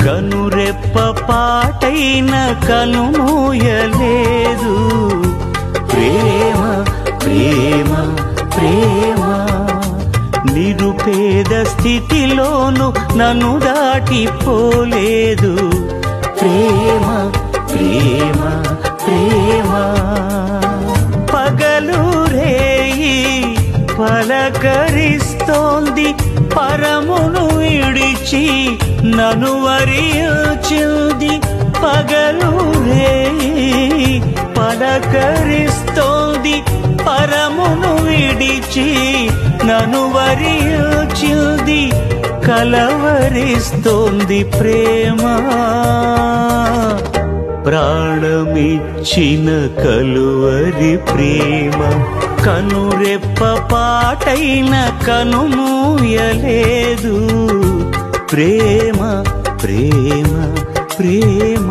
కనురెప్ప పాటైన కనుమూయలేదు. ప్రేమ ప్రేమ ప్రేమ నిరుపేద స్థితిలోను నన్ను దాటిపోలేదు. ప్రేమ ప్రేమ ప్రేమ పగలు రేయి పలకరిస్తోంది, పరమును విడిచి నన్ను వరించింది. పగలు రేయి పలకరిస్తోంది, పరమును విడిచి నన్ను వరించింది. కలవరిస్తోంది ప్రేమ, ప్రాణమిచ్చిన కలువరి ప్రేమ. కనురెప్ప పాటైన కనుమూయలేదు. ప్రేమ ప్రేమ ప్రేమ.